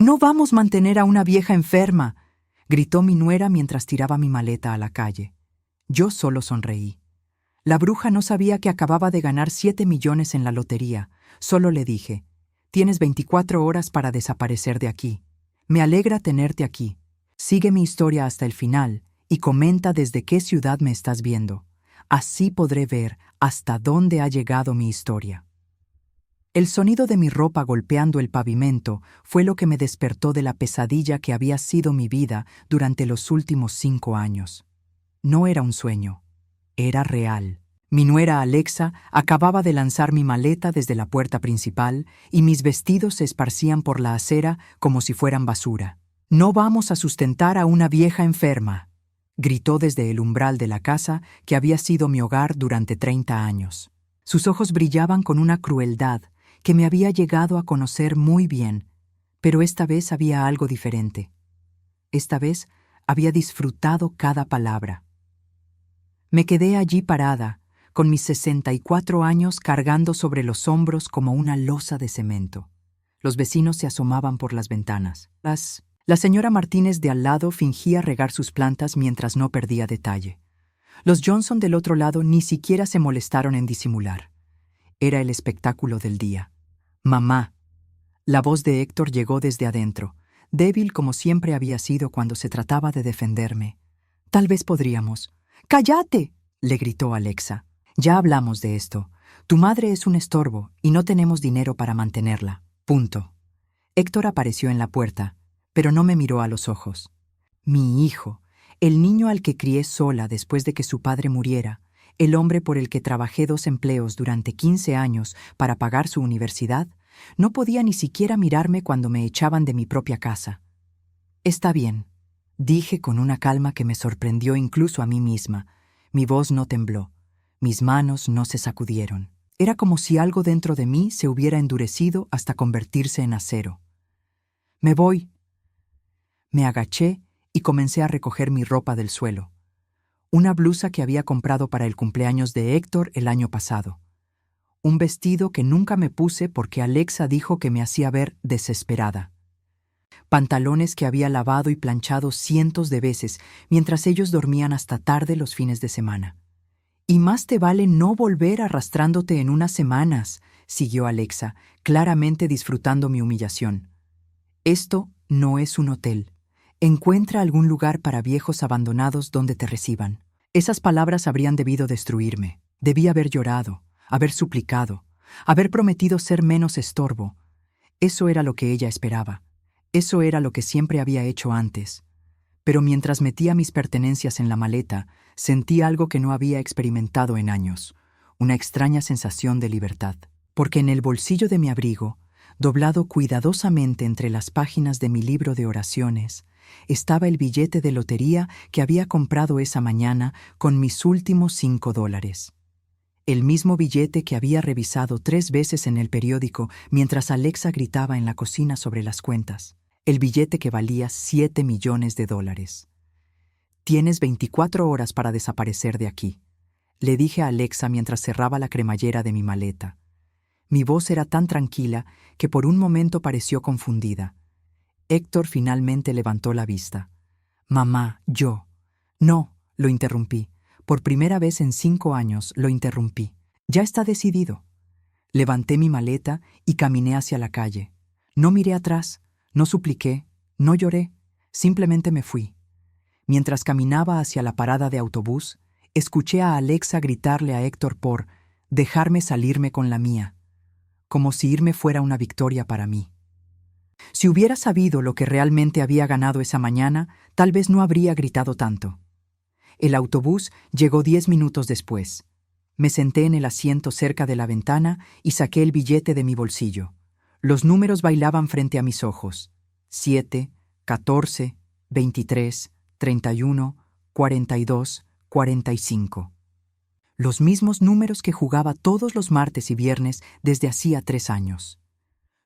No vamos a mantener a una vieja enferma, gritó mi nuera mientras tiraba mi maleta a la calle. Yo solo sonreí. La bruja no sabía que acababa de ganar 7 millones en la lotería. Solo le dije, tienes 24 horas para desaparecer de aquí. Me alegra tenerte aquí. Sigue mi historia hasta el final y comenta desde qué ciudad me estás viendo. Así podré ver hasta dónde ha llegado mi historia. El sonido de mi ropa golpeando el pavimento fue lo que me despertó de la pesadilla que había sido mi vida durante los últimos 5 años. No era un sueño, era real. Mi nuera Alexa acababa de lanzar mi maleta desde la puerta principal y mis vestidos se esparcían por la acera como si fueran basura. «No vamos a sustentar a una vieja enferma», gritó desde el umbral de la casa que había sido mi hogar durante 30 años. Sus ojos brillaban con una crueldad que me había llegado a conocer muy bien, pero esta vez había algo diferente. Esta vez había disfrutado cada palabra. Me quedé allí parada, con mis 64 años cargando sobre los hombros como una losa de cemento. Los vecinos se asomaban por las ventanas. La señora Martínez de al lado fingía regar sus plantas mientras no perdía detalle. Los Johnson del otro lado ni siquiera se molestaron en disimular. Era el espectáculo del día. «Mamá». La voz de Héctor llegó desde adentro, débil como siempre había sido cuando se trataba de defenderme. «Tal vez podríamos». «¡Cállate!», le gritó Alexa. «Ya hablamos de esto. Tu madre es un estorbo y no tenemos dinero para mantenerla. Punto». Héctor apareció en la puerta, pero no me miró a los ojos. Mi hijo, el niño al que crié sola después de que su padre muriera, el hombre por el que trabajé 2 empleos durante 15 años para pagar su universidad, no podía ni siquiera mirarme cuando me echaban de mi propia casa. «Está bien», dije con una calma que me sorprendió incluso a mí misma. Mi voz no tembló, mis manos no se sacudieron. Era como si algo dentro de mí se hubiera endurecido hasta convertirse en acero. «Me voy». Me agaché y comencé a recoger mi ropa del suelo. Una blusa que había comprado para el cumpleaños de Héctor el año pasado. Un vestido que nunca me puse porque Alexa dijo que me hacía ver desesperada. Pantalones que había lavado y planchado cientos de veces mientras ellos dormían hasta tarde los fines de semana. «Y más te vale no volver arrastrándote en unas semanas», siguió Alexa, claramente disfrutando mi humillación. «Esto no es un hotel. Encuentra algún lugar para viejos abandonados donde te reciban». Esas palabras habrían debido destruirme. Debí haber llorado, haber suplicado, haber prometido ser menos estorbo. Eso era lo que ella esperaba. Eso era lo que siempre había hecho antes. Pero mientras metía mis pertenencias en la maleta, sentí algo que no había experimentado en años, una extraña sensación de libertad. Porque en el bolsillo de mi abrigo, doblado cuidadosamente entre las páginas de mi libro de oraciones, estaba el billete de lotería que había comprado esa mañana con mis últimos $5. El mismo billete que había revisado 3 veces en el periódico mientras Alexa gritaba en la cocina sobre las cuentas. El billete que valía $7 millones. «Tienes 24 horas para desaparecer de aquí», le dije a Alexa mientras cerraba la cremallera de mi maleta. Mi voz era tan tranquila que por un momento pareció confundida. Héctor finalmente levantó la vista. «Mamá, yo». «No», lo interrumpí. Por primera vez en 5 años lo interrumpí. «Ya está decidido». Levanté mi maleta y caminé hacia la calle. No miré atrás, no supliqué, no lloré, simplemente me fui. Mientras caminaba hacia la parada de autobús, escuché a Alexa gritarle a Héctor por dejarme salirme con la mía, como si irme fuera una victoria para mí. Si hubiera sabido lo que realmente había ganado esa mañana, tal vez no habría gritado tanto. El autobús llegó 10 minutos después. Me senté en el asiento cerca de la ventana y saqué el billete de mi bolsillo. Los números bailaban frente a mis ojos. 7, 14, 23, 31, 42, 45. Los mismos números que jugaba todos los martes y viernes desde hacía 3 años.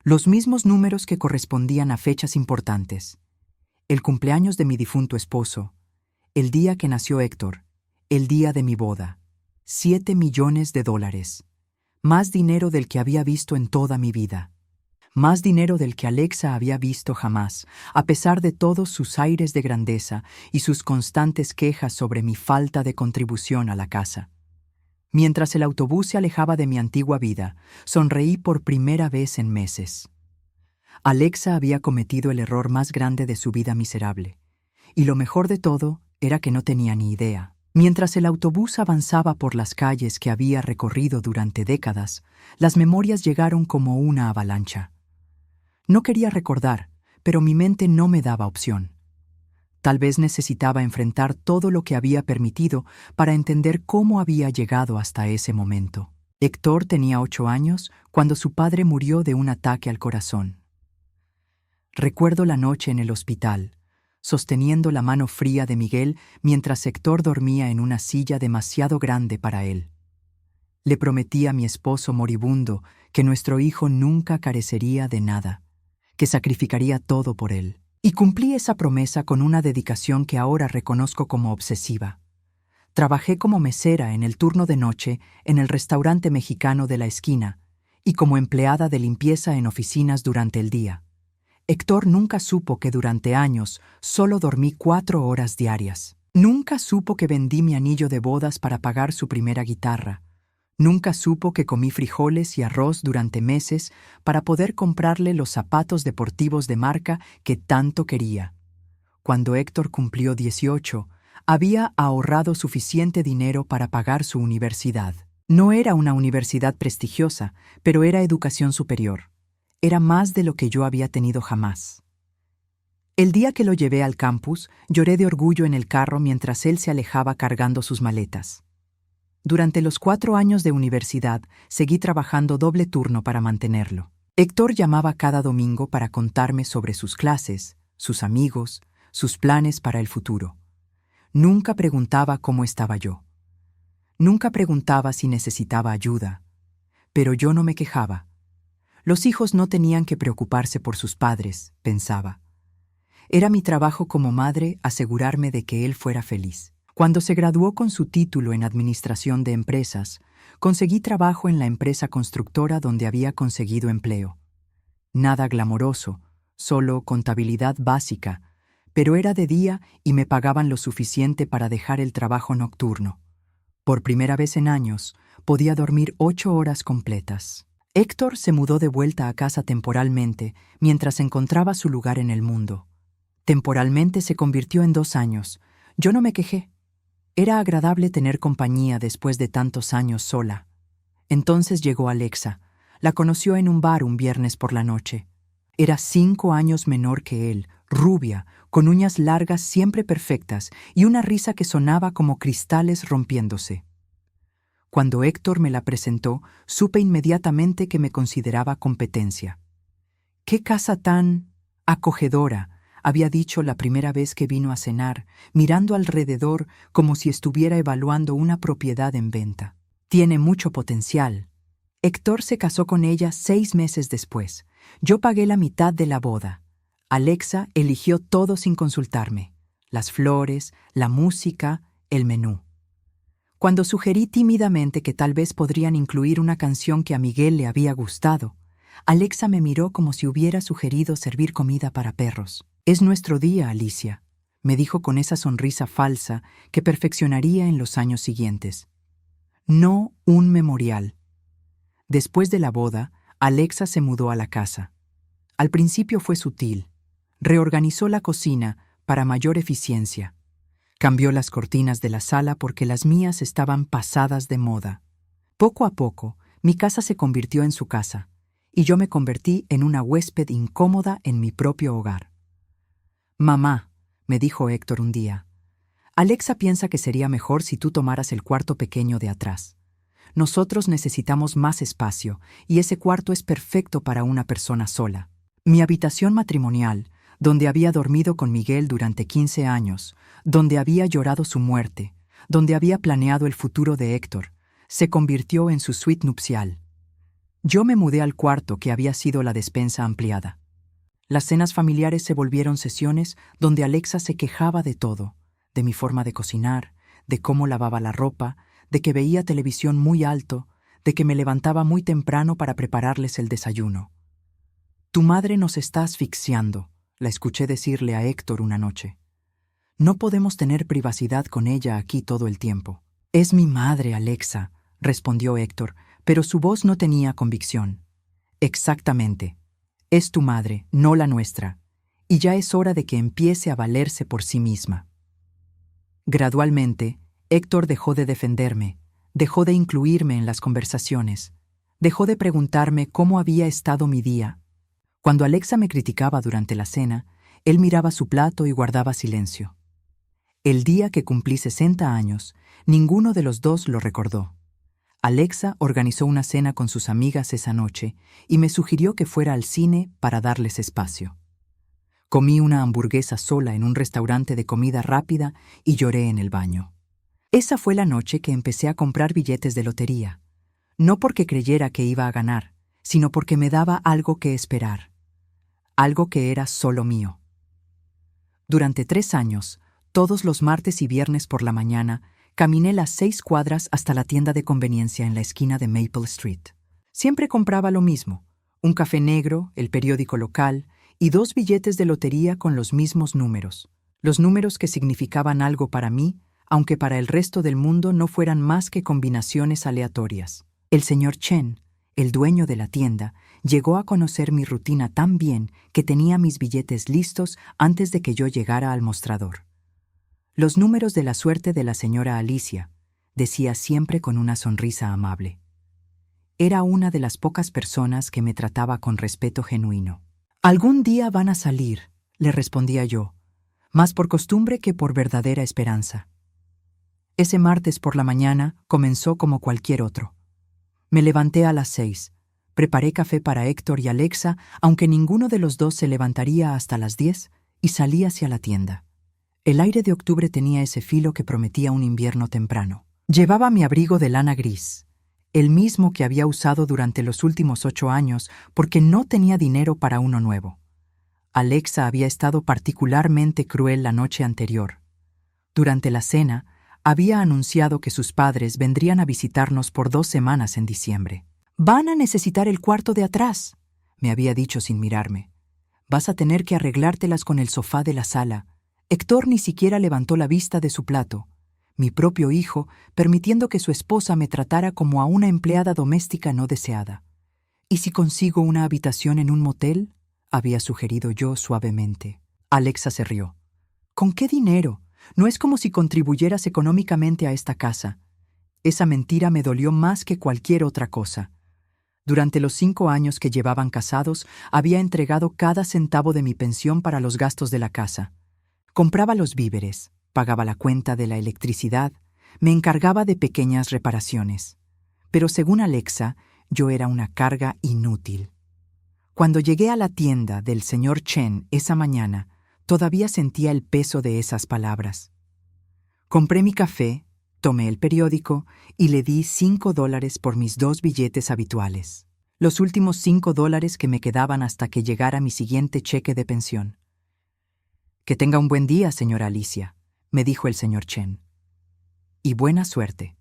Los mismos números que correspondían a fechas importantes. El cumpleaños de mi difunto esposo, el día que nació Héctor, el día de mi boda. $7 millones. Más dinero del que había visto en toda mi vida. más dinero del que Alexa había visto jamás, a pesar de todos sus aires de grandeza y sus constantes quejas sobre mi falta de contribución a la casa. Mientras el autobús se alejaba de mi antigua vida, sonreí por primera vez en meses. Alexa había cometido el error más grande de su vida miserable, y lo mejor de todo era que no tenía ni idea. Mientras el autobús avanzaba por las calles que había recorrido durante décadas, las memorias llegaron como una avalancha. No quería recordar, pero mi mente no me daba opción. Tal vez necesitaba enfrentar todo lo que había permitido para entender cómo había llegado hasta ese momento. Héctor tenía 8 años cuando su padre murió de un ataque al corazón. Recuerdo la noche en el hospital, sosteniendo la mano fría de Miguel mientras Héctor dormía en una silla demasiado grande para él. Le prometí a mi esposo moribundo que nuestro hijo nunca carecería de nada, que sacrificaría todo por él. Y cumplí esa promesa con una dedicación que ahora reconozco como obsesiva. Trabajé como mesera en el turno de noche en el restaurante mexicano de la esquina y como empleada de limpieza en oficinas durante el día. Héctor nunca supo que durante años solo dormí 4 horas diarias. Nunca supo que vendí mi anillo de bodas para pagar su primera guitarra. Nunca supo que comí frijoles y arroz durante meses para poder comprarle los zapatos deportivos de marca que tanto quería. Cuando Héctor cumplió 18, había ahorrado suficiente dinero para pagar su universidad. No era una universidad prestigiosa, pero era educación superior. Era más de lo que yo había tenido jamás. El día que lo llevé al campus, lloré de orgullo en el carro mientras él se alejaba cargando sus maletas. Durante los 4 años de universidad, seguí trabajando doble turno para mantenerlo. Héctor llamaba cada domingo para contarme sobre sus clases, sus amigos, sus planes para el futuro. Nunca preguntaba cómo estaba yo. Nunca preguntaba si necesitaba ayuda. Pero yo no me quejaba. Los hijos no tenían que preocuparse por sus padres, pensaba. Era mi trabajo como madre asegurarme de que él fuera feliz. Cuando se graduó con su título en Administración de Empresas, conseguí trabajo en la empresa constructora donde había conseguido empleo. Nada glamoroso, solo contabilidad básica, pero era de día y me pagaban lo suficiente para dejar el trabajo nocturno. Por primera vez en años, podía dormir 8 horas completas. Héctor se mudó de vuelta a casa temporalmente mientras encontraba su lugar en el mundo. Temporalmente se convirtió en 2 años. Yo no me quejé. Era agradable tener compañía después de tantos años sola. Entonces llegó Alexa. La conoció en un bar un viernes por la noche. Era 5 años menor que él, rubia, con uñas largas siempre perfectas y una risa que sonaba como cristales rompiéndose. Cuando Héctor me la presentó, supe inmediatamente que me consideraba competencia. «¡Qué casa tan acogedora!», había dicho la primera vez que vino a cenar, mirando alrededor como si estuviera evaluando una propiedad en venta. «Tiene mucho potencial». Héctor se casó con ella 6 meses después. Yo pagué la mitad de la boda. Alexa eligió todo sin consultarme: las flores, la música, el menú. Cuando sugerí tímidamente que tal vez podrían incluir una canción que a Miguel le había gustado, Alexa me miró como si hubiera sugerido servir comida para perros. «Es nuestro día, Alicia», me dijo con esa sonrisa falsa que perfeccionaría en los años siguientes. No un memorial. Después de la boda, Alexa se mudó a la casa. Al principio fue sutil. Reorganizó la cocina para mayor eficiencia. Cambió las cortinas de la sala porque las mías estaban pasadas de moda. Poco a poco, mi casa se convirtió en su casa, y yo me convertí en una huésped incómoda en mi propio hogar. «Mamá», me dijo Héctor un día, «Alexa piensa que sería mejor si tú tomaras el cuarto pequeño de atrás. Nosotros necesitamos más espacio, y ese cuarto es perfecto para una persona sola». Mi habitación matrimonial, donde había dormido con Miguel durante 15 años, donde había llorado su muerte, donde había planeado el futuro de Héctor, se convirtió en su suite nupcial. Yo me mudé al cuarto que había sido la despensa ampliada. Las cenas familiares se volvieron sesiones donde Alexa se quejaba de todo, de mi forma de cocinar, de cómo lavaba la ropa, de que veía televisión muy alto, de que me levantaba muy temprano para prepararles el desayuno. Tu madre nos está asfixiando, la escuché decirle a Héctor una noche. No podemos tener privacidad con ella aquí todo el tiempo. Es mi madre, Alexa, respondió Héctor, pero su voz no tenía convicción. Exactamente. Es tu madre, no la nuestra, y ya es hora de que empiece a valerse por sí misma. Gradualmente, Héctor dejó de defenderme, dejó de incluirme en las conversaciones, dejó de preguntarme cómo había estado mi día. Cuando Alexa me criticaba durante la cena, él miraba su plato y guardaba silencio. El día que cumplí 60 años, ninguno de los dos lo recordó. Alexa organizó una cena con sus amigas esa noche y me sugirió que fuera al cine para darles espacio. Comí una hamburguesa sola en un restaurante de comida rápida y lloré en el baño. Esa fue la noche que empecé a comprar billetes de lotería, no porque creyera que iba a ganar, sino porque me daba algo que esperar, algo que era solo mío. Durante 3 años, todos los martes y viernes por la mañana, caminé las 6 cuadras hasta la tienda de conveniencia en la esquina de Maple Street. Siempre compraba lo mismo: un café negro, el periódico local y 2 billetes de lotería con los mismos números. Los números que significaban algo para mí, aunque para el resto del mundo no fueran más que combinaciones aleatorias. El señor Chen, el dueño de la tienda, llegó a conocer mi rutina tan bien que tenía mis billetes listos antes de que yo llegara al mostrador. Los números de la suerte de la señora Alicia, decía siempre con una sonrisa amable. Era una de las pocas personas que me trataba con respeto genuino. Algún día van a salir, le respondía yo, más por costumbre que por verdadera esperanza. Ese martes por la mañana comenzó como cualquier otro. Me levanté a las 6, preparé café para Héctor y Alexa, aunque ninguno de los dos se levantaría hasta las 10, y salí hacia la tienda. El aire de octubre tenía ese filo que prometía un invierno temprano. Llevaba mi abrigo de lana gris, el mismo que había usado durante los últimos 8 años porque no tenía dinero para uno nuevo. Alexa había estado particularmente cruel la noche anterior. Durante la cena, había anunciado que sus padres vendrían a visitarnos por 2 semanas en diciembre. «Van a necesitar el cuarto de atrás», me había dicho sin mirarme. «Vas a tener que arreglártelas con el sofá de la sala». Héctor ni siquiera levantó la vista de su plato. Mi propio hijo, permitiendo que su esposa me tratara como a una empleada doméstica no deseada. «¿Y si consigo una habitación en un motel?», había sugerido yo suavemente. Alexa se rió. «¿Con qué dinero? No es como si contribuyeras económicamente a esta casa». Esa mentira me dolió más que cualquier otra cosa. Durante los 5 años que llevaban casados, había entregado cada centavo de mi pensión para los gastos de la casa. Compraba los víveres, pagaba la cuenta de la electricidad, me encargaba de pequeñas reparaciones. Pero según Alexa, yo era una carga inútil. Cuando llegué a la tienda del señor Chen esa mañana, todavía sentía el peso de esas palabras. Compré mi café, tomé el periódico y le di $5 por mis 2 billetes habituales. Los últimos $5 que me quedaban hasta que llegara mi siguiente cheque de pensión. «Que tenga un buen día, señora Alicia», me dijo el señor Chen. «Y buena suerte».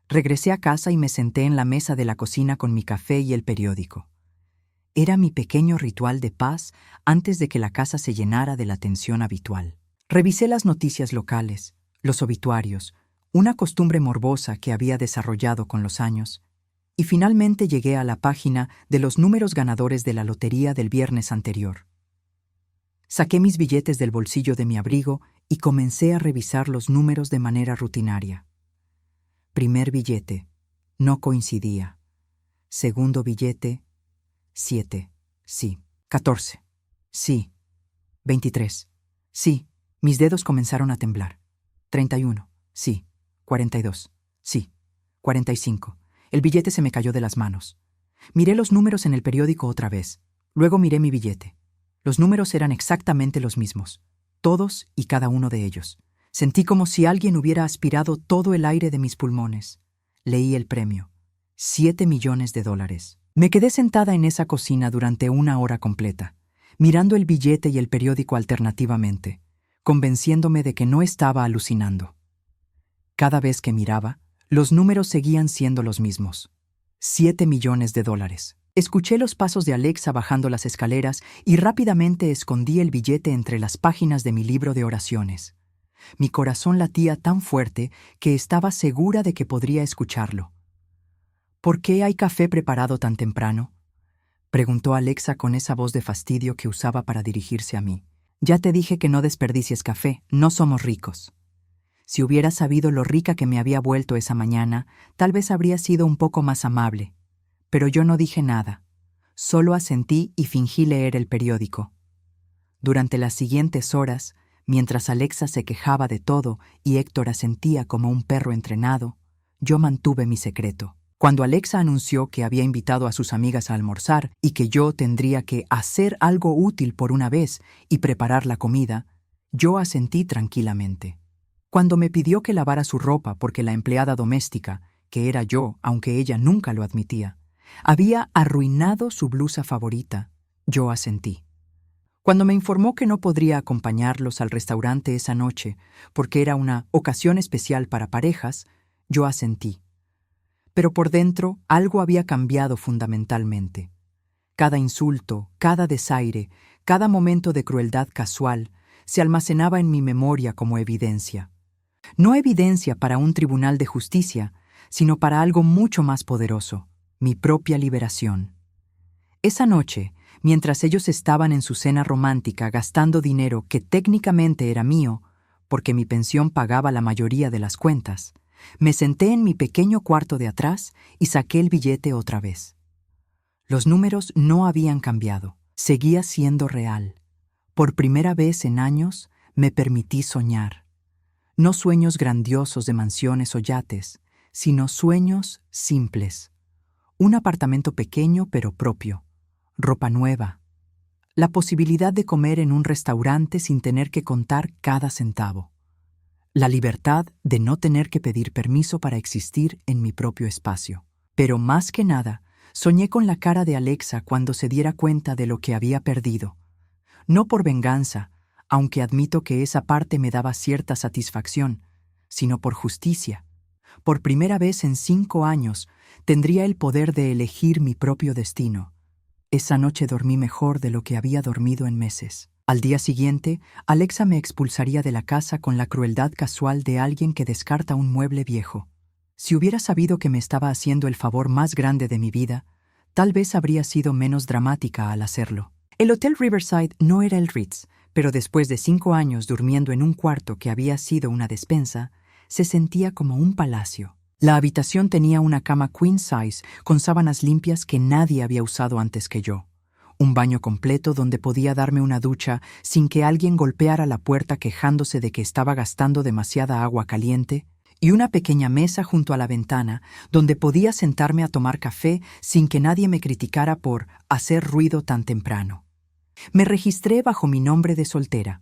Regresé a casa y me senté en la mesa de la cocina con mi café y el periódico. Era mi pequeño ritual de paz antes de que la casa se llenara de la tensión habitual. Revisé las noticias locales, los obituarios, una costumbre morbosa que había desarrollado con los años, y finalmente llegué a la página de los números ganadores de la lotería del viernes anterior. Saqué mis billetes del bolsillo de mi abrigo y comencé a revisar los números de manera rutinaria. Primer billete, no coincidía. Segundo billete, 7, sí. 14, sí. 23, sí. Mis dedos comenzaron a temblar. 31, sí. 42, sí. 45. El billete se me cayó de las manos. Miré los números en el periódico otra vez. Luego miré mi billete. Los números eran exactamente los mismos, todos y cada uno de ellos. Sentí como si alguien hubiera aspirado todo el aire de mis pulmones. Leí el premio. $7 millones. Me quedé sentada en esa cocina durante 1 hora completa, mirando el billete y el periódico alternativamente, convenciéndome de que no estaba alucinando. Cada vez que miraba, los números seguían siendo los mismos. $7 millones. Escuché los pasos de Alexa bajando las escaleras y rápidamente escondí el billete entre las páginas de mi libro de oraciones. Mi corazón latía tan fuerte que estaba segura de que podría escucharlo. ¿Por qué hay café preparado tan temprano?, preguntó Alexa con esa voz de fastidio que usaba para dirigirse a mí. Ya te dije que no desperdicies café, no somos ricos. Si hubiera sabido lo rica que me había vuelto esa mañana, tal vez habría sido un poco más amable. Pero yo no dije nada. Solo asentí y fingí leer el periódico. Durante las siguientes horas, mientras Alexa se quejaba de todo y Héctor asentía como un perro entrenado, yo mantuve mi secreto. Cuando Alexa anunció que había invitado a sus amigas a almorzar y que yo tendría que hacer algo útil por una vez y preparar la comida, yo asentí tranquilamente. Cuando me pidió que lavara su ropa porque la empleada doméstica, que era yo, aunque ella nunca lo admitía, había arruinado su blusa favorita, yo asentí. Cuando me informó que no podría acompañarlos al restaurante esa noche porque era una ocasión especial para parejas, yo asentí. Pero por dentro algo había cambiado fundamentalmente. Cada insulto, cada desaire, cada momento de crueldad casual se almacenaba en mi memoria como evidencia. No evidencia para un tribunal de justicia, sino para algo mucho más poderoso, mi propia liberación. Esa noche, mientras ellos estaban en su cena romántica gastando dinero que técnicamente era mío, porque mi pensión pagaba la mayoría de las cuentas, me senté en mi pequeño cuarto de atrás y saqué el billete otra vez. Los números no habían cambiado, seguía siendo real. Por primera vez en años me permití soñar. No sueños grandiosos de mansiones o yates, sino sueños simples. Un apartamento pequeño pero propio, ropa nueva, la posibilidad de comer en un restaurante sin tener que contar cada centavo. La libertad de no tener que pedir permiso para existir en mi propio espacio. Pero más que nada, soñé con la cara de Alexa cuando se diera cuenta de lo que había perdido. No por venganza, aunque admito que esa parte me daba cierta satisfacción, sino por justicia. Por primera vez en 5 años, tendría el poder de elegir mi propio destino. Esa noche dormí mejor de lo que había dormido en meses. Al día siguiente, Alexa me expulsaría de la casa con la crueldad casual de alguien que descarta un mueble viejo. Si hubiera sabido que me estaba haciendo el favor más grande de mi vida, tal vez habría sido menos dramática al hacerlo. El Hotel Riverside no era el Ritz, pero después de 5 años durmiendo en un cuarto que había sido una despensa, se sentía como un palacio. La habitación tenía una cama queen size con sábanas limpias que nadie había usado antes que yo. Un baño completo donde podía darme una ducha sin que alguien golpeara la puerta quejándose de que estaba gastando demasiada agua caliente, y una pequeña mesa junto a la ventana donde podía sentarme a tomar café sin que nadie me criticara por hacer ruido tan temprano. Me registré bajo mi nombre de soltera,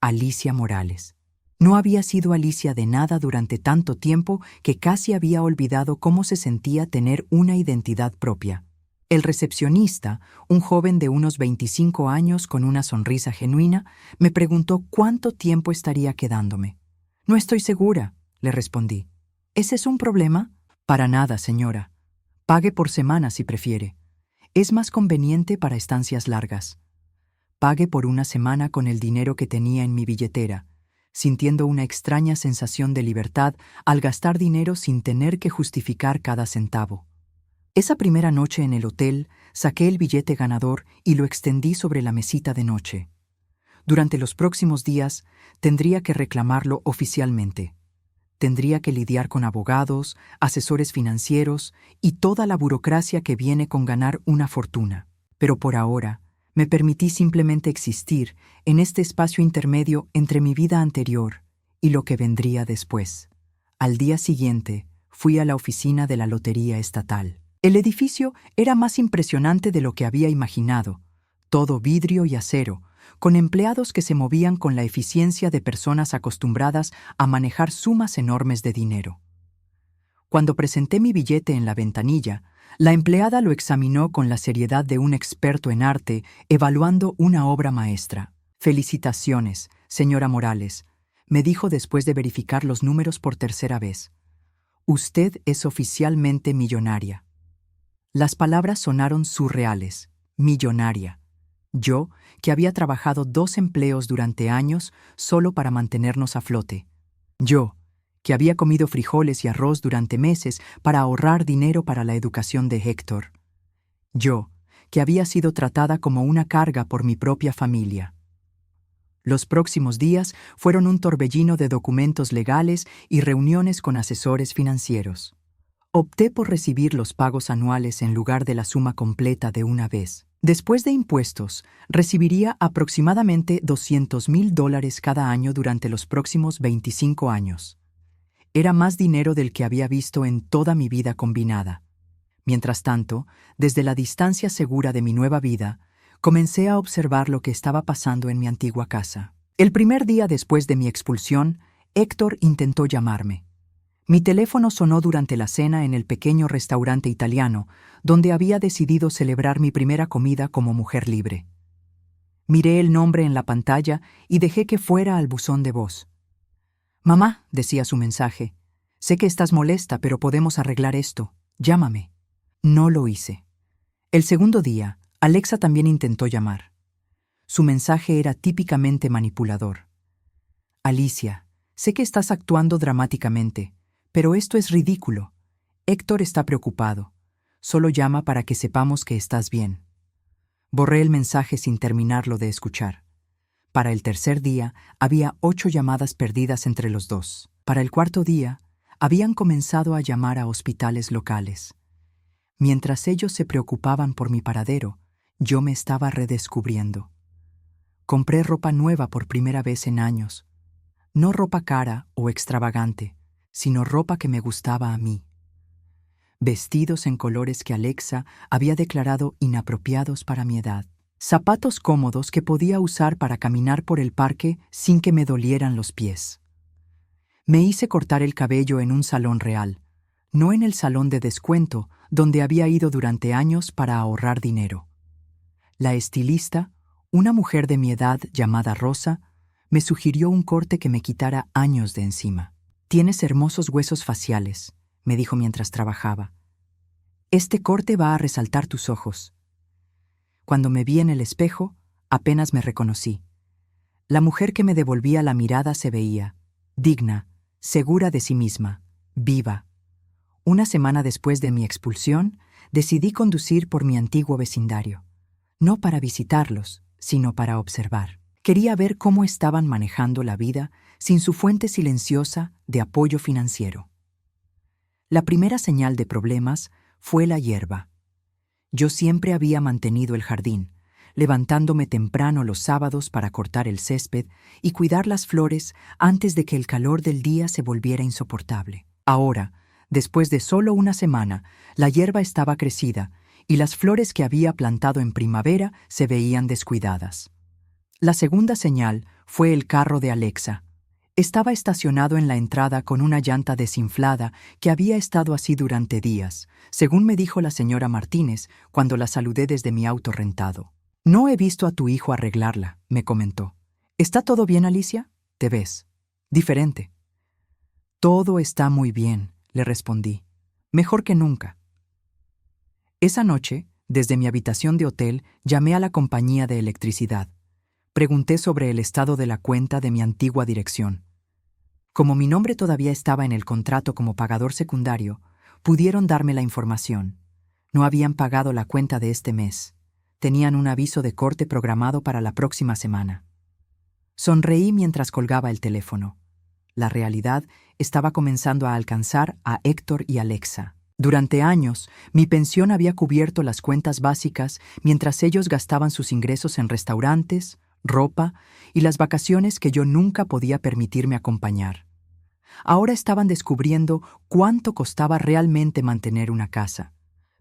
Alicia Morales. No había sido Alicia de nada durante tanto tiempo que casi había olvidado cómo se sentía tener una identidad propia. El recepcionista, un joven de unos 25 años con una sonrisa genuina, me preguntó cuánto tiempo estaría quedándome. «No estoy segura», le respondí. «¿Ese es un problema?» «Para nada, señora. Pague por semana si prefiere. Es más conveniente para estancias largas». Pagué por una semana con el dinero que tenía en mi billetera, sintiendo una extraña sensación de libertad al gastar dinero sin tener que justificar cada centavo. Esa primera noche en el hotel, saqué el billete ganador y lo extendí sobre la mesita de noche. Durante los próximos días, tendría que reclamarlo oficialmente. Tendría que lidiar con abogados, asesores financieros y toda la burocracia que viene con ganar una fortuna. Pero por ahora, me permití simplemente existir en este espacio intermedio entre mi vida anterior y lo que vendría después. Al día siguiente, fui a la oficina de la Lotería Estatal. El edificio era más impresionante de lo que había imaginado, todo vidrio y acero, con empleados que se movían con la eficiencia de personas acostumbradas a manejar sumas enormes de dinero. Cuando presenté mi billete en la ventanilla, la empleada lo examinó con la seriedad de un experto en arte evaluando una obra maestra. «Felicitaciones, señora Morales», me dijo después de verificar los números por tercera vez. «Usted es oficialmente millonaria». Las palabras sonaron surreales. Millonaria. Yo, que había trabajado 2 empleos durante años solo para mantenernos a flote. Yo, que había comido frijoles y arroz durante meses para ahorrar dinero para la educación de Héctor. Yo, que había sido tratada como una carga por mi propia familia. Los próximos días fueron un torbellino de documentos legales y reuniones con asesores financieros. Opté por recibir los pagos anuales en lugar de la suma completa de una vez. Después de impuestos, recibiría aproximadamente $200,000 cada año durante los próximos 25 años. Era más dinero del que había visto en toda mi vida combinada. Mientras tanto, desde la distancia segura de mi nueva vida, comencé a observar lo que estaba pasando en mi antigua casa. El primer día después de mi expulsión, Héctor intentó llamarme. Mi teléfono sonó durante la cena en el pequeño restaurante italiano, donde había decidido celebrar mi primera comida como mujer libre. Miré el nombre en la pantalla y dejé que fuera al buzón de voz. «Mamá», decía su mensaje, «sé que estás molesta, pero podemos arreglar esto. Llámame». No lo hice. El segundo día, Alexa también intentó llamar. Su mensaje era típicamente manipulador. «Alicia, sé que estás actuando dramáticamente, pero esto es ridículo. Héctor está preocupado. Solo llama para que sepamos que estás bien». Borré el mensaje sin terminarlo de escuchar. Para el tercer día, había 8 llamadas perdidas entre los dos. Para el cuarto día, habían comenzado a llamar a hospitales locales. Mientras ellos se preocupaban por mi paradero, yo me estaba redescubriendo. Compré ropa nueva por primera vez en años. No ropa cara o extravagante, sino ropa que me gustaba a mí. Vestidos en colores que Alexa había declarado inapropiados para mi edad. Zapatos cómodos que podía usar para caminar por el parque sin que me dolieran los pies. Me hice cortar el cabello en un salón real, no en el salón de descuento donde había ido durante años para ahorrar dinero. La estilista, una mujer de mi edad llamada Rosa, me sugirió un corte que me quitara años de encima. «Tienes hermosos huesos faciales», me dijo mientras trabajaba. «Este corte va a resaltar tus ojos». Cuando me vi en el espejo, apenas me reconocí. La mujer que me devolvía la mirada se veía, digna, segura de sí misma, viva. Una semana después de mi expulsión, decidí conducir por mi antiguo vecindario. No para visitarlos, sino para observar. Quería ver cómo estaban manejando la vida sin su fuente silenciosa de apoyo financiero. La primera señal de problemas fue la hierba. Yo siempre había mantenido el jardín, levantándome temprano los sábados para cortar el césped y cuidar las flores antes de que el calor del día se volviera insoportable. Ahora, después de solo una semana, la hierba estaba crecida y las flores que había plantado en primavera se veían descuidadas. La segunda señal fue el carro de Alexa. Estaba estacionado en la entrada con una llanta desinflada que había estado así durante días, según me dijo la señora Martínez cuando la saludé desde mi auto rentado. «No he visto a tu hijo arreglarla», me comentó. «¿Está todo bien, Alicia? Te ves diferente». «Todo está muy bien», le respondí. «Mejor que nunca». Esa noche, desde mi habitación de hotel, llamé a la compañía de electricidad. Pregunté sobre el estado de la cuenta de mi antigua dirección. Como mi nombre todavía estaba en el contrato como pagador secundario, pudieron darme la información. No habían pagado la cuenta de este mes. Tenían un aviso de corte programado para la próxima semana. Sonreí mientras colgaba el teléfono. La realidad estaba comenzando a alcanzar a Héctor y Alexa. Durante años, mi pensión había cubierto las cuentas básicas mientras ellos gastaban sus ingresos en restaurantes, ropa y las vacaciones que yo nunca podía permitirme acompañar. Ahora estaban descubriendo cuánto costaba realmente mantener una casa.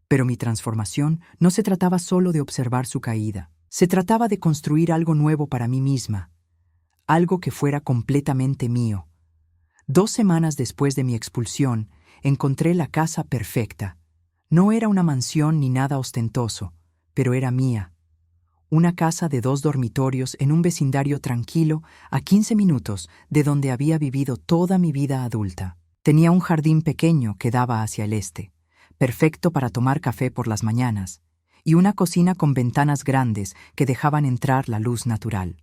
Pero mi transformación no se trataba solo de observar su caída. Se trataba de construir algo nuevo para mí misma, algo que fuera completamente mío. 2 semanas después de mi expulsión, encontré la casa perfecta. No era una mansión ni nada ostentoso, pero era mía. Una casa de 2 dormitorios en un vecindario tranquilo a 15 minutos de donde había vivido toda mi vida adulta. Tenía un jardín pequeño que daba hacia el este, perfecto para tomar café por las mañanas, y una cocina con ventanas grandes que dejaban entrar la luz natural.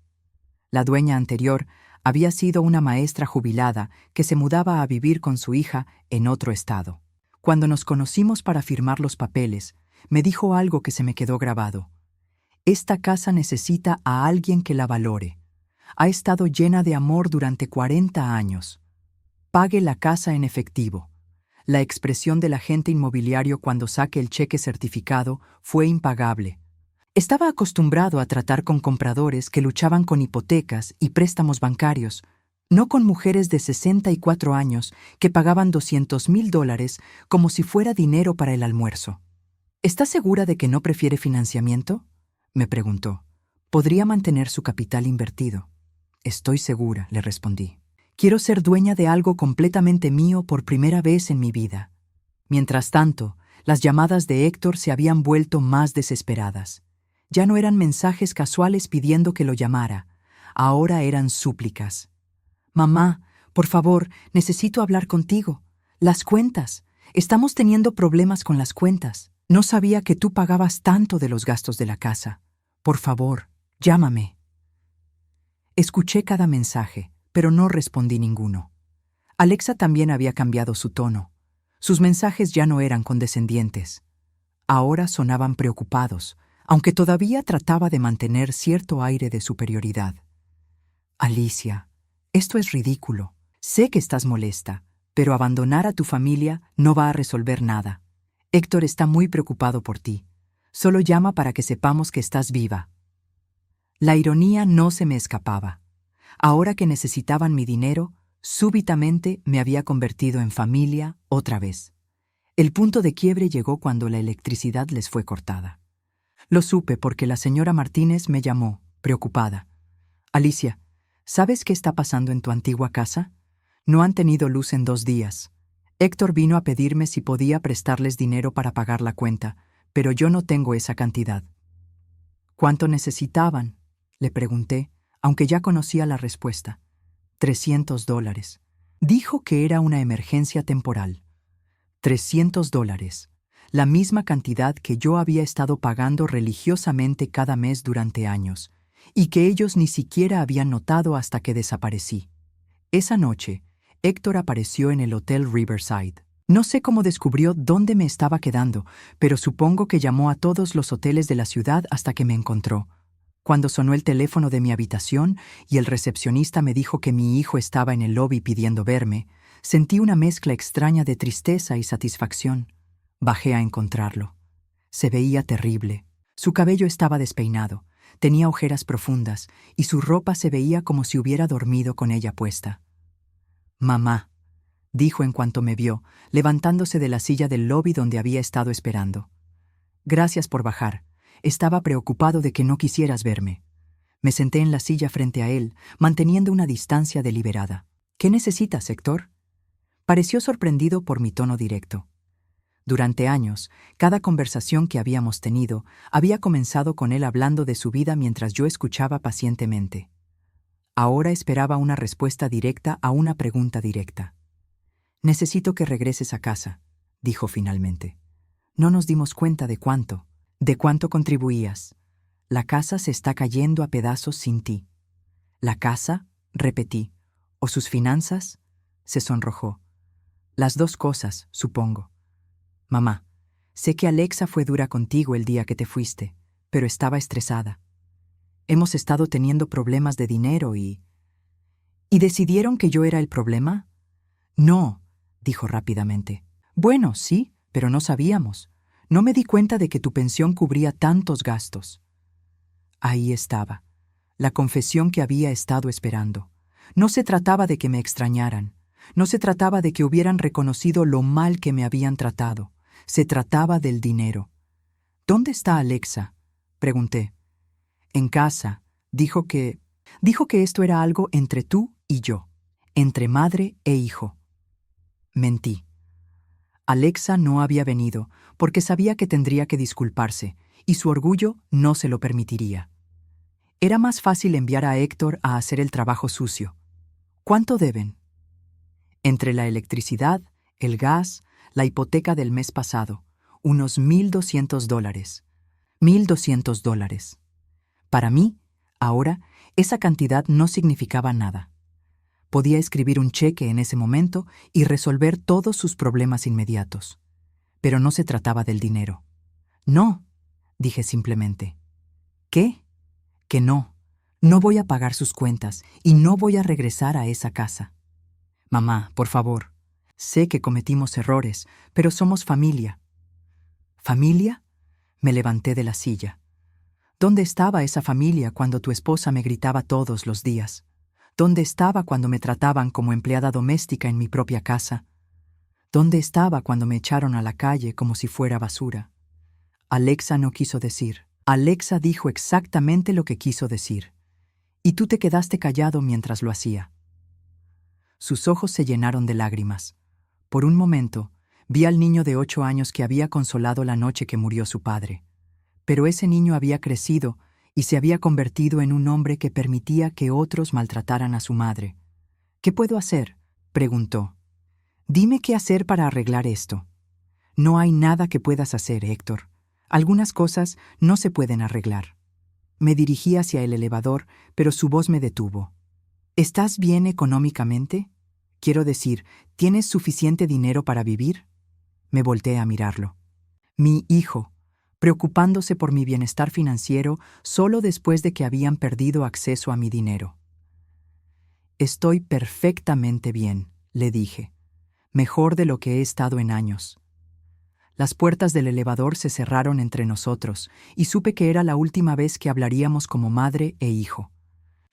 La dueña anterior había sido una maestra jubilada que se mudaba a vivir con su hija en otro estado. Cuando nos conocimos para firmar los papeles, me dijo algo que se me quedó grabado. Esta casa necesita a alguien que la valore. Ha estado llena de amor durante 40 años. Pague la casa en efectivo. La expresión del agente inmobiliario cuando saque el cheque certificado fue impagable. Estaba acostumbrado a tratar con compradores que luchaban con hipotecas y préstamos bancarios, no con mujeres de 64 años que pagaban $200,000 como si fuera dinero para el almuerzo. ¿Está segura de que no prefiere financiamiento?, me preguntó. Podría mantener su capital invertido. Estoy segura, le respondí. Quiero ser dueña de algo completamente mío por primera vez en mi vida. Mientras tanto, las llamadas de Héctor se habían vuelto más desesperadas. Ya no eran mensajes casuales pidiendo que lo llamara. Ahora eran súplicas. Mamá, por favor, necesito hablar contigo. Las cuentas. Estamos teniendo problemas con las cuentas. No sabía que tú pagabas tanto de los gastos de la casa. Por favor, llámame. Escuché cada mensaje, pero no respondí ninguno. Alexa también había cambiado su tono. Sus mensajes ya no eran condescendientes. Ahora sonaban preocupados, aunque todavía trataba de mantener cierto aire de superioridad. Alicia, esto es ridículo. Sé que estás molesta, pero abandonar a tu familia no va a resolver nada. Héctor está muy preocupado por ti. Solo llama para que sepamos que estás viva. La ironía no se me escapaba. Ahora que necesitaban mi dinero, súbitamente me había convertido en familia otra vez. El punto de quiebre llegó cuando la electricidad les fue cortada. Lo supe porque la señora Martínez me llamó, preocupada. Alicia, ¿sabes qué está pasando en tu antigua casa? No han tenido luz en 2 días. Héctor vino a pedirme si podía prestarles dinero para pagar la cuenta, pero yo no tengo esa cantidad. ¿Cuánto necesitaban?, le pregunté, aunque ya conocía la respuesta. $300. Dijo que era una emergencia temporal. $300, la misma cantidad que yo había estado pagando religiosamente cada mes durante años, y que ellos ni siquiera habían notado hasta que desaparecí. Esa noche, Héctor apareció en el Hotel Riverside. No sé cómo descubrió dónde me estaba quedando, pero supongo que llamó a todos los hoteles de la ciudad hasta que me encontró. Cuando sonó el teléfono de mi habitación y el recepcionista me dijo que mi hijo estaba en el lobby pidiendo verme, sentí una mezcla extraña de tristeza y satisfacción. Bajé a encontrarlo. Se veía terrible. Su cabello estaba despeinado, tenía ojeras profundas y su ropa se veía como si hubiera dormido con ella puesta. «Mamá», dijo en cuanto me vio, levantándose de la silla del lobby donde había estado esperando. «Gracias por bajar. Estaba preocupado de que no quisieras verme». Me senté en la silla frente a él, manteniendo una distancia deliberada. «¿Qué necesitas, Héctor?». Pareció sorprendido por mi tono directo. Durante años, cada conversación que habíamos tenido había comenzado con él hablando de su vida mientras yo escuchaba pacientemente. Ahora esperaba una respuesta directa a una pregunta directa. «Necesito que regreses a casa», dijo finalmente. «No nos dimos cuenta de cuánto contribuías. La casa se está cayendo a pedazos sin ti». «¿La casa?», repetí. «¿O sus finanzas?». Se sonrojó. «Las dos cosas, supongo». «Mamá, sé que Alexa fue dura contigo el día que te fuiste, pero estaba estresada. Hemos estado teniendo problemas de dinero y...». «¿Y decidieron que yo era el problema?». «No», dijo rápidamente. «Bueno, sí, pero no sabíamos. No me di cuenta de que tu pensión cubría tantos gastos». Ahí estaba, la confesión que había estado esperando. No se trataba de que me extrañaran. No se trataba de que hubieran reconocido lo mal que me habían tratado. Se trataba del dinero. «¿Dónde está Alexa?», pregunté. «En casa. Dijo que esto era algo entre tú y yo, entre madre e hijo». Mentí. Alexa no había venido porque sabía que tendría que disculparse y su orgullo no se lo permitiría. Era más fácil enviar a Héctor a hacer el trabajo sucio. «¿Cuánto deben?». «Entre la electricidad, el gas, la hipoteca del mes pasado, unos $1,200. $1,200. Para mí, ahora, esa cantidad no significaba nada. Podía escribir un cheque en ese momento y resolver todos sus problemas inmediatos. Pero no se trataba del dinero. No, dije simplemente. ¿Qué? Que no. No voy a pagar sus cuentas y no voy a regresar a esa casa. Mamá, por favor. Sé que cometimos errores, pero somos familia. ¿Familia? Me levanté de la silla. ¿Dónde estaba esa familia cuando tu esposa me gritaba todos los días? ¿Dónde estaba cuando me trataban como empleada doméstica en mi propia casa? ¿Dónde estaba cuando me echaron a la calle como si fuera basura? Alexa no quiso decir. Alexa dijo exactamente lo que quiso decir. Y tú te quedaste callado mientras lo hacía. Sus ojos se llenaron de lágrimas. Por un momento, vi al niño de 8 años que había consolado la noche que murió su padre. Pero ese niño había crecido y se había convertido en un hombre que permitía que otros maltrataran a su madre. ¿Qué puedo hacer?, preguntó. Dime qué hacer para arreglar esto. No hay nada que puedas hacer, Héctor. Algunas cosas no se pueden arreglar. Me dirigí hacia el elevador, pero su voz me detuvo. ¿Estás bien económicamente? Quiero decir, ¿tienes suficiente dinero para vivir? Me volteé a mirarlo. Mi hijo, preocupándose por mi bienestar financiero solo después de que habían perdido acceso a mi dinero. Estoy perfectamente bien, le dije. Mejor de lo que he estado en años. Las puertas del elevador se cerraron entre nosotros y supe que era la última vez que hablaríamos como madre e hijo.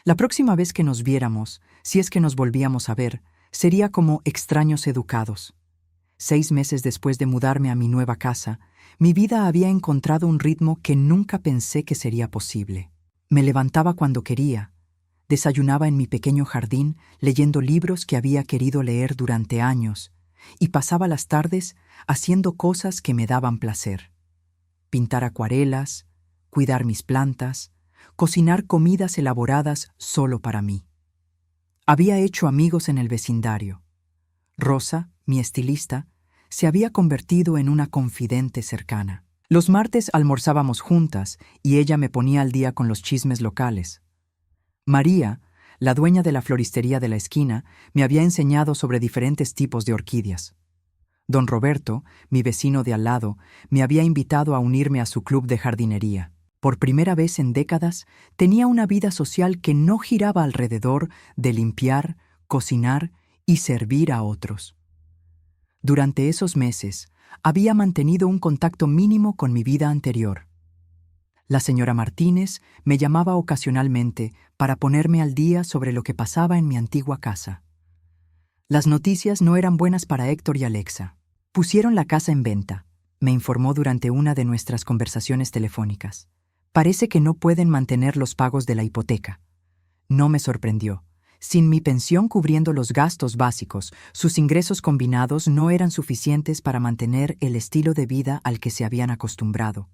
La próxima vez que nos viéramos, si es que nos volvíamos a ver, sería como extraños educados. 6 meses después de mudarme a mi nueva casa, mi vida había encontrado un ritmo que nunca pensé que sería posible. Me levantaba cuando quería, desayunaba en mi pequeño jardín leyendo libros que había querido leer durante años y pasaba las tardes haciendo cosas que me daban placer. Pintar acuarelas, cuidar mis plantas, cocinar comidas elaboradas solo para mí. Había hecho amigos en el vecindario. Rosa, mi estilista, se había convertido en una confidente cercana. Los martes almorzábamos juntas y ella me ponía al día con los chismes locales. María, la dueña de la floristería de la esquina, me había enseñado sobre diferentes tipos de orquídeas. Don Roberto, mi vecino de al lado, me había invitado a unirme a su club de jardinería. Por primera vez en décadas, tenía una vida social que no giraba alrededor de limpiar, cocinar y servir a otros. Durante esos meses, había mantenido un contacto mínimo con mi vida anterior. La señora Martínez me llamaba ocasionalmente para ponerme al día sobre lo que pasaba en mi antigua casa. Las noticias no eran buenas para Héctor y Alexa. Pusieron la casa en venta, me informó durante una de nuestras conversaciones telefónicas. Parece que no pueden mantener los pagos de la hipoteca. No me sorprendió. Sin mi pensión cubriendo los gastos básicos, sus ingresos combinados no eran suficientes para mantener el estilo de vida al que se habían acostumbrado.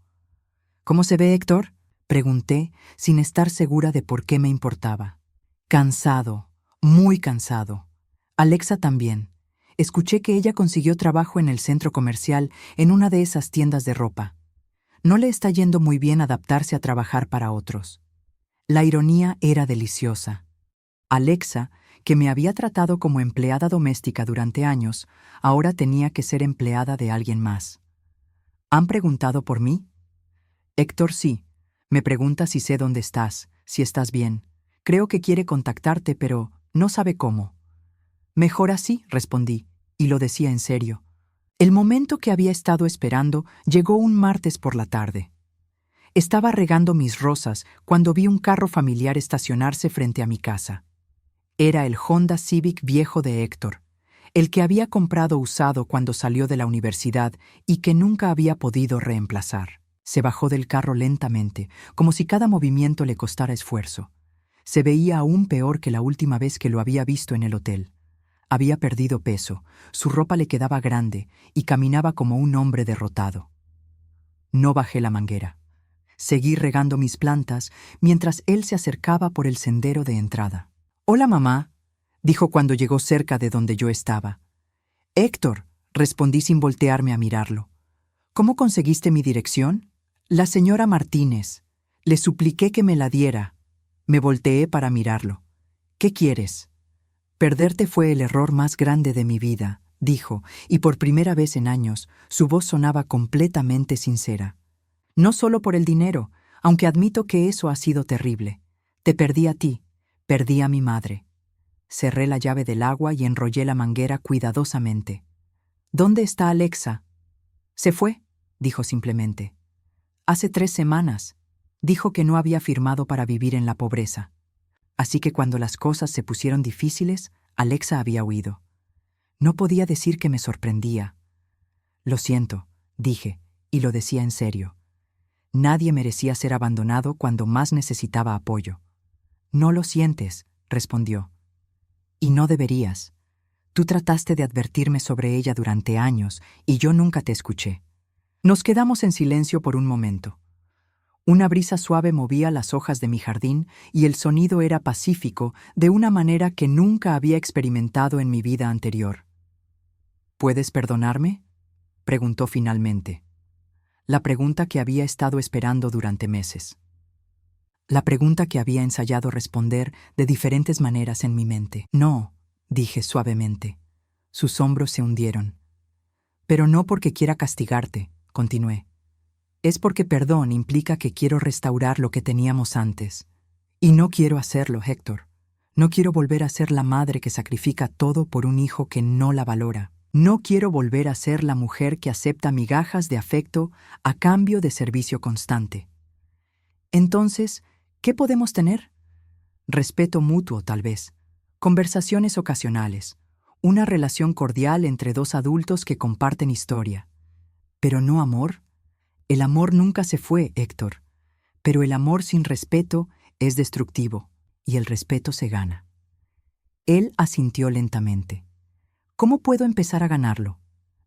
¿Cómo se ve, Héctor?, pregunté, sin estar segura de por qué me importaba. Cansado, muy cansado. Alexa también. Escuché que ella consiguió trabajo en el centro comercial en una de esas tiendas de ropa. No le está yendo muy bien adaptarse a trabajar para otros. La ironía era deliciosa. Alexa, que me había tratado como empleada doméstica durante años, ahora tenía que ser empleada de alguien más. ¿Han preguntado por mí? Héctor, sí. Me pregunta si sé dónde estás, si estás bien. Creo que quiere contactarte, pero no sabe cómo. Mejor así, respondí, y lo decía en serio. El momento que había estado esperando llegó un martes por la tarde. Estaba regando mis rosas cuando vi un carro familiar estacionarse frente a mi casa. Era el Honda Civic viejo de Héctor, el que había comprado usado cuando salió de la universidad y que nunca había podido reemplazar. Se bajó del carro lentamente, como si cada movimiento le costara esfuerzo. Se veía aún peor que la última vez que lo había visto en el hotel. Había perdido peso, su ropa le quedaba grande y caminaba como un hombre derrotado. No bajé la manguera. Seguí regando mis plantas mientras él se acercaba por el sendero de entrada. «Hola, mamá», dijo cuando llegó cerca de donde yo estaba. «Héctor», respondí sin voltearme a mirarlo. ¿Cómo conseguiste mi dirección? La señora Martínez. Le supliqué que me la diera. Me volteé para mirarlo. ¿Qué quieres? Perderte fue el error más grande de mi vida, dijo, y por primera vez en años su voz sonaba completamente sincera. No solo por el dinero, aunque admito que eso ha sido terrible. Te perdí a ti, perdí a mi madre. Cerré la llave del agua y enrollé la manguera cuidadosamente. ¿Dónde está Alexa? Se fue, dijo simplemente. Hace 3 semanas. Dijo que no había firmado para vivir en la pobreza. Así que cuando las cosas se pusieron difíciles, Alexa había huido. No podía decir que me sorprendía. Lo siento, dije, y lo decía en serio. Nadie merecía ser abandonado cuando más necesitaba apoyo. No lo sientes, respondió. Y no deberías. Tú trataste de advertirme sobre ella durante años y yo nunca te escuché. Nos quedamos en silencio por un momento. Una brisa suave movía las hojas de mi jardín y el sonido era pacífico de una manera que nunca había experimentado en mi vida anterior. ¿Puedes perdonarme?, preguntó finalmente. La pregunta que había estado esperando durante meses. La pregunta que había ensayado responder de diferentes maneras en mi mente. No, dije suavemente. Sus hombros se hundieron. Pero no porque quiera castigarte, continué. Es porque perdón implica que quiero restaurar lo que teníamos antes. Y no quiero hacerlo, Héctor. No quiero volver a ser la madre que sacrifica todo por un hijo que no la valora. No quiero volver a ser la mujer que acepta migajas de afecto a cambio de servicio constante. Entonces, ¿qué podemos tener? Respeto mutuo, tal vez. Conversaciones ocasionales. Una relación cordial entre dos adultos que comparten historia. ¿Pero no amor? El amor nunca se fue, Héctor. Pero el amor sin respeto es destructivo, y el respeto se gana. Él asintió lentamente. ¿Cómo puedo empezar a ganarlo?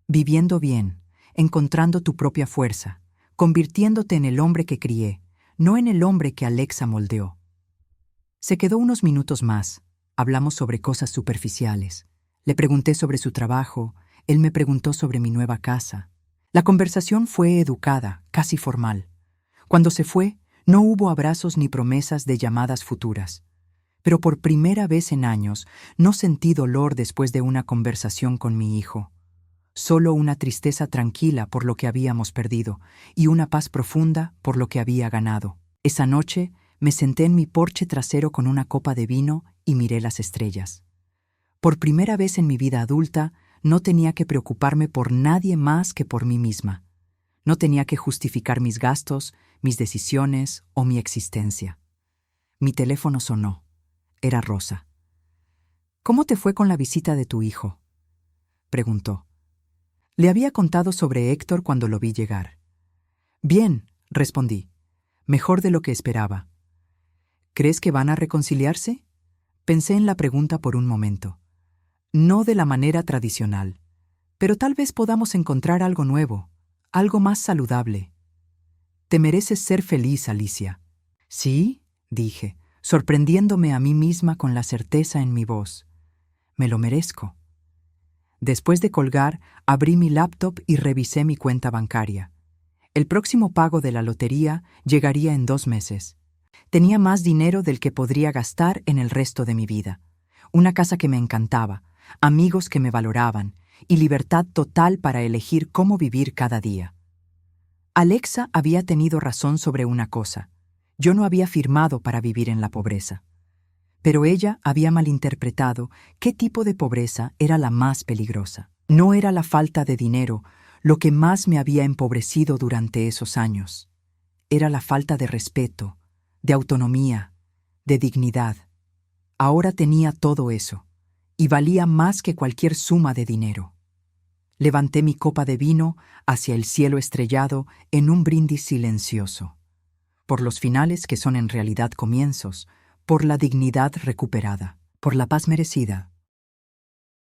Viviendo bien, encontrando tu propia fuerza, convirtiéndote en el hombre que crié, no en el hombre que Alexa moldeó. Se quedó unos minutos más. Hablamos sobre cosas superficiales. Le pregunté sobre su trabajo, él me preguntó sobre mi nueva casa. La conversación fue educada, casi formal. Cuando se fue, no hubo abrazos ni promesas de llamadas futuras. Pero por primera vez en años no sentí dolor después de una conversación con mi hijo. Solo una tristeza tranquila por lo que habíamos perdido y una paz profunda por lo que había ganado. Esa noche me senté en mi porche trasero con una copa de vino y miré las estrellas. Por primera vez en mi vida adulta, no tenía que preocuparme por nadie más que por mí misma. No tenía que justificar mis gastos, mis decisiones o mi existencia. Mi teléfono sonó. Era Rosa. «¿Cómo te fue con la visita de tu hijo?», preguntó. Le había contado sobre Héctor cuando lo vi llegar. «Bien», respondí. «Mejor de lo que esperaba». «¿Crees que van a reconciliarse?», pensé en la pregunta por un momento. No de la manera tradicional, pero tal vez podamos encontrar algo nuevo, algo más saludable. Te mereces ser feliz, Alicia. ¿Sí?, dije, sorprendiéndome a mí misma con la certeza en mi voz. Me lo merezco. Después de colgar, abrí mi laptop y revisé mi cuenta bancaria. El próximo pago de la lotería llegaría en 2 meses. Tenía más dinero del que podría gastar en el resto de mi vida. Una casa que me encantaba, amigos que me valoraban y libertad total para elegir cómo vivir cada día. Alexa había tenido razón sobre una cosa. Yo no había firmado para vivir en la pobreza. Pero ella había malinterpretado qué tipo de pobreza era la más peligrosa. No era la falta de dinero lo que más me había empobrecido durante esos años. Era la falta de respeto, de autonomía, de dignidad. Ahora tenía todo eso, y valía más que cualquier suma de dinero. Levanté mi copa de vino hacia el cielo estrellado en un brindis silencioso. Por los finales que son en realidad comienzos, por la dignidad recuperada, por la paz merecida,